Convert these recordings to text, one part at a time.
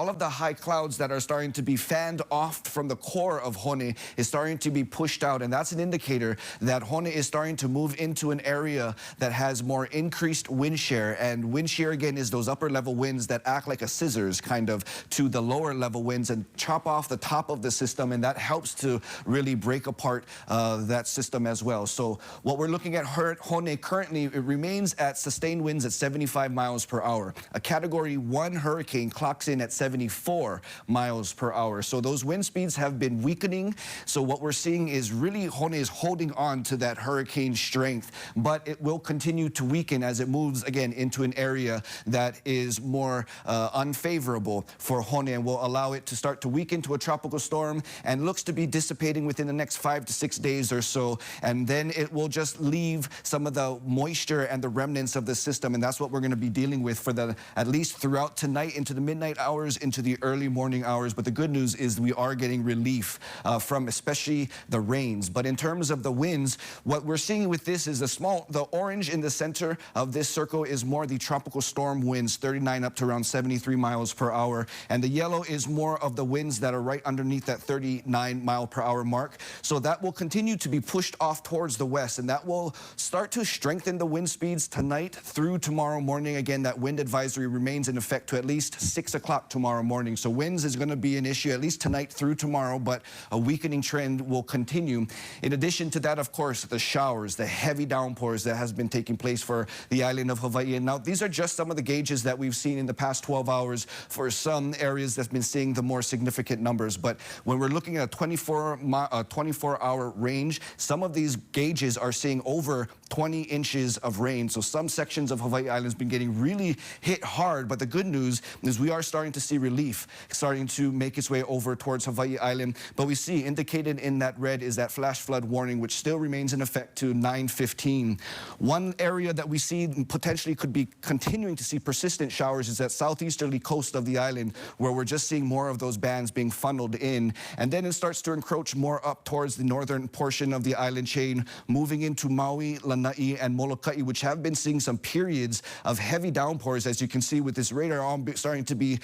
all of the high clouds that are starting to be fanned off from the core of Hone is starting to be pushed out, and that's an indicator that Hone is starting to move into an area that has more increased wind shear. And wind shear, again, is those upper level winds that act like a scissors kind of to the lower level winds and chop off the top of the system, and that helps to really break apart that system as well. So what we're looking at Hone currently, it remains at sustained winds at 75 miles per hour. A Category 1 hurricane clocks in at 74 miles per hour. So those wind speeds have been weakening. So what we're seeing is really Hone is holding on to that hurricane strength, but it will continue to weaken as it moves again into an area that is more unfavorable for Hone, and will allow it to start to weaken to a tropical storm, and looks to be dissipating within the next 5 to 6 days or so. And then it will just leave some of the moisture and the remnants of the system, and that's what we're going to be dealing with for at least throughout tonight, into the midnight hours, into the early morning hours. But the good news is we are getting relief from especially the rains. But in terms of the winds, what we're seeing with this is the orange in the center of this circle is more the tropical storm winds, 39 up to around 73 miles per hour. And the yellow is more of the winds that are right underneath that 39 mile per hour mark. So that will continue to be pushed off towards the west, and that will start to strengthen the wind speeds tonight through tomorrow morning. Again, that wind advisory remains in effect to at least 6 o'clock tomorrow morning. So winds is going to be an issue at least tonight through tomorrow, but a weakening trend will continue. In addition to that, of course, the showers, the heavy downpours that has been taking place for the island of Hawaii. And now these are just some of the gauges that we've seen in the past 12 hours for some areas that's been seeing the more significant numbers. But when we're looking at a 24-hour range, some of these gauges are seeing over 20 inches of rain. So some sections of Hawaii Island has been getting really hit hard. But the good news is we are starting to see relief starting to make its way over towards Hawaii Island. But we see indicated in that red is that flash flood warning, which still remains in effect to 9:15. One area that we see potentially could be continuing to see persistent showers is that southeasterly coast of the island, where we're just seeing more of those bands being funneled in. And then it starts to encroach more up towards the northern portion of the island chain, moving into Maui, Lanai, and Molokai, which have been seeing some periods of heavy downpours, as you can see with this radar starting to be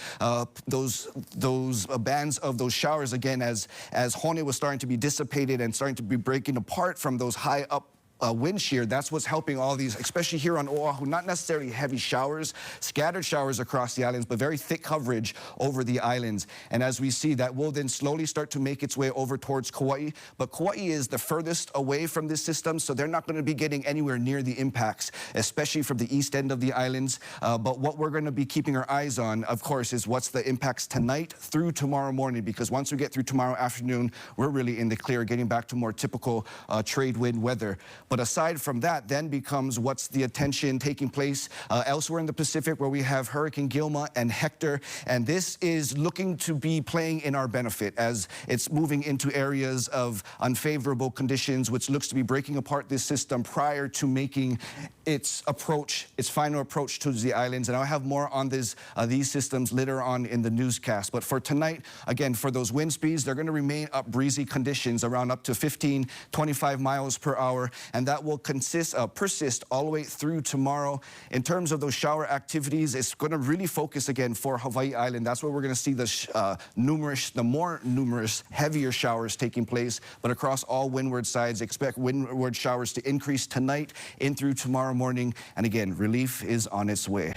those bands of those showers again, as Hone was starting to be dissipated and starting to be breaking apart from those high up wind shear. That's what's helping all these, especially here on Oahu, not necessarily heavy showers, scattered showers across the islands, but very thick coverage over the islands. And as we see, that will then slowly start to make its way over towards Kauai. But Kauai is the furthest away from this system, so they're not going to be getting anywhere near the impacts, especially from the east end of the islands. But what we're going to be keeping our eyes on, of course, is what's the impacts tonight through tomorrow morning, because once we get through tomorrow afternoon, we're really in the clear, getting back to more typical trade wind weather. But aside from that, then becomes what's the attention taking place elsewhere in the Pacific, where we have Hurricane Gilma and Hector. And this is looking to be playing in our benefit as it's moving into areas of unfavorable conditions, which looks to be breaking apart this system prior to making its final approach to the islands. And I'll have more on these systems later on in the newscast. But for tonight, again, for those wind speeds, they're going to remain up breezy conditions around up to 15, 25 miles per hour. And that will persist all the way through tomorrow. In terms of those shower activities, it's going to really focus again for Hawaii Island. That's where we're going to see the more numerous, heavier showers taking place. But across all windward sides, expect windward showers to increase tonight in through tomorrow morning. And again, relief is on its way.